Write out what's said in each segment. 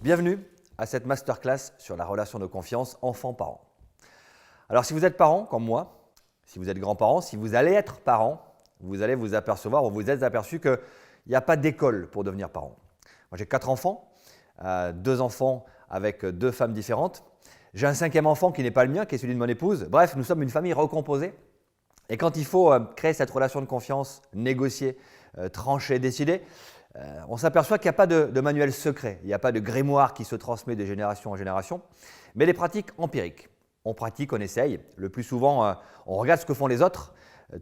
Bienvenue à cette masterclass sur la relation de confiance enfant-parent. Alors si vous êtes parent comme moi, si vous êtes grand-parent, si vous allez être parent, vous allez vous apercevoir ou vous êtes aperçu qu'il n'y a pas d'école pour devenir parent. Moi j'ai 4 enfants, 2 enfants avec 2 femmes différentes. J'ai un 5e enfant qui n'est pas le mien, qui est celui de mon épouse. Bref, nous sommes une famille recomposée. Et quand il faut créer cette relation de confiance, négocier, trancher, décider, on s'aperçoit qu'il n'y a pas de manuel secret, il n'y a pas de grimoire qui se transmet de génération en génération, mais des pratiques empiriques. On pratique, on essaye. Le plus souvent, on regarde ce que font les autres.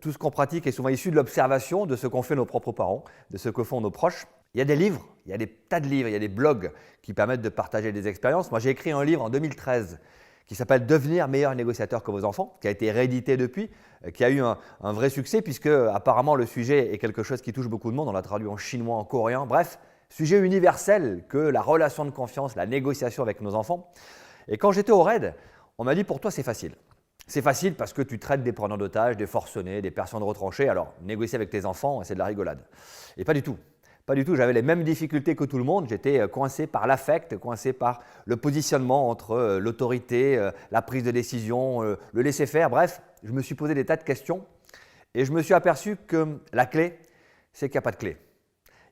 Tout ce qu'on pratique est souvent issu de l'observation de ce qu'ont fait nos propres parents, de ce que font nos proches. Il y a des livres, il y a des tas de livres, il y a des blogs qui permettent de partager des expériences. Moi, j'ai écrit un livre en 2013 qui s'appelle « Devenir meilleur négociateur que vos enfants », qui a été réédité depuis, qui a eu un vrai succès puisque apparemment le sujet est quelque chose qui touche beaucoup de monde. On l'a traduit en chinois, en coréen, bref, sujet universel que la relation de confiance, la négociation avec nos enfants. Et quand j'étais au RAID, on m'a dit « pour toi c'est facile ». C'est facile parce que tu traites des preneurs d'otages, des forcenés, des personnes retranchées, alors négocier avec tes enfants, c'est de la rigolade. Et pas du tout. Pas du tout, j'avais les mêmes difficultés que tout le monde, j'étais coincé par l'affect, coincé par le positionnement entre l'autorité, la prise de décision, le laisser-faire, bref, je me suis posé des tas de questions et je me suis aperçu que la clé, c'est qu'il n'y a pas de clé,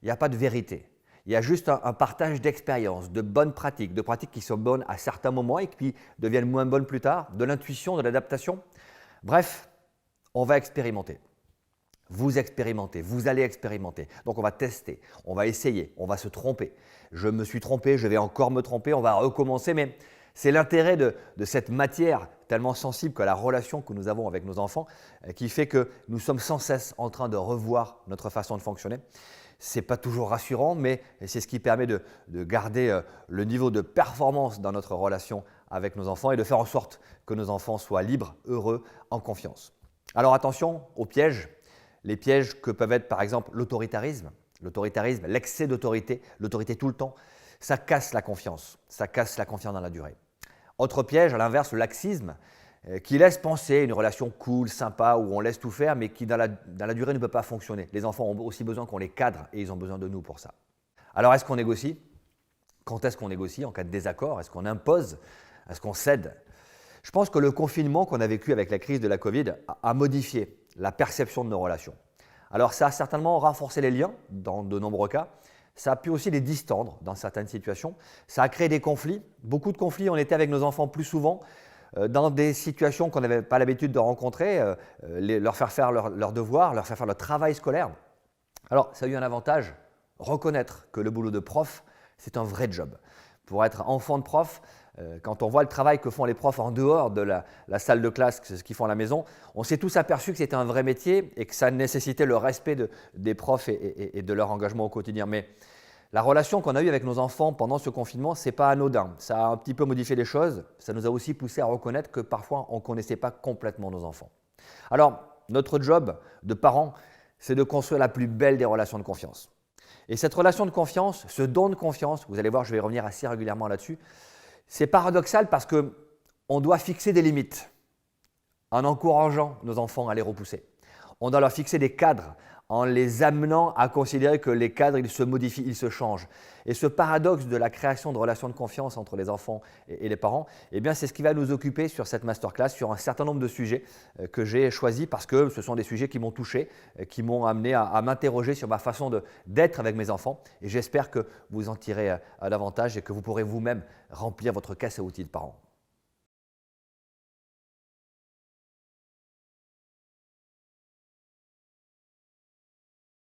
il n'y a pas de vérité. Il y a juste un partage d'expériences, de bonnes pratiques, de pratiques qui sont bonnes à certains moments et qui deviennent moins bonnes plus tard, de l'intuition, de l'adaptation. Bref, on va expérimenter. Vous expérimentez, vous allez expérimenter. Donc on va tester, on va essayer, on va se tromper. Je me suis trompé, je vais encore me tromper, on va recommencer. Mais c'est l'intérêt de cette matière tellement sensible que la relation que nous avons avec nos enfants qui fait que nous sommes sans cesse en train de revoir notre façon de fonctionner. Ce n'est pas toujours rassurant, mais c'est ce qui permet de garder le niveau de performance dans notre relation avec nos enfants et de faire en sorte que nos enfants soient libres, heureux, en confiance. Alors attention aux pièges. Les pièges que peuvent être par exemple l'autoritarisme, l'excès d'autorité, l'autorité tout le temps, ça casse la confiance dans la durée. Autre piège, à l'inverse, le laxisme, qui laisse penser une relation cool, sympa, où on laisse tout faire, mais qui dans la durée ne peut pas fonctionner. Les enfants ont aussi besoin qu'on les cadre et ils ont besoin de nous pour ça. Alors est-ce qu'on négocie? Quand est-ce qu'on négocie? En cas de désaccord? Est-ce qu'on impose? Est-ce qu'on cède? Je pense que le confinement qu'on a vécu avec la crise de la Covid a modifié la perception de nos relations. Alors ça a certainement renforcé les liens dans de nombreux cas, ça a pu aussi les distendre dans certaines situations, ça a créé des conflits, beaucoup de conflits, on était avec nos enfants plus souvent dans des situations qu'on n'avait pas l'habitude de rencontrer, leur faire faire leurs devoirs, leur faire faire leur travail scolaire. Alors ça a eu un avantage, reconnaître que le boulot de prof, c'est un vrai job. Pour être enfant de prof, quand on voit le travail que font les profs en dehors de la salle de classe, ce qu'ils font à la maison, on s'est tous aperçus que c'était un vrai métier et que ça nécessitait le respect des profs et de leur engagement au quotidien. Mais la relation qu'on a eue avec nos enfants pendant ce confinement, ce n'est pas anodin. Ça a un petit peu modifié les choses. Ça nous a aussi poussé à reconnaître que parfois, on ne connaissait pas complètement nos enfants. Alors, notre job de parents, c'est de construire la plus belle des relations de confiance. Et cette relation de confiance, ce don de confiance, vous allez voir, je vais revenir assez régulièrement là-dessus, c'est paradoxal parce qu'on doit fixer des limites en encourageant nos enfants à les repousser. On doit leur fixer des cadres en les amenant à considérer que les cadres, ils se modifient, ils se changent. Et ce paradoxe de la création de relations de confiance entre les enfants et les parents, eh bien, c'est ce qui va nous occuper sur cette masterclass, sur un certain nombre de sujets que j'ai choisis parce que ce sont des sujets qui m'ont touché, qui m'ont amené à m'interroger sur ma façon d'être avec mes enfants. Et j'espère que vous en tirez davantage et que vous pourrez vous-même remplir votre caisse à outils de parents.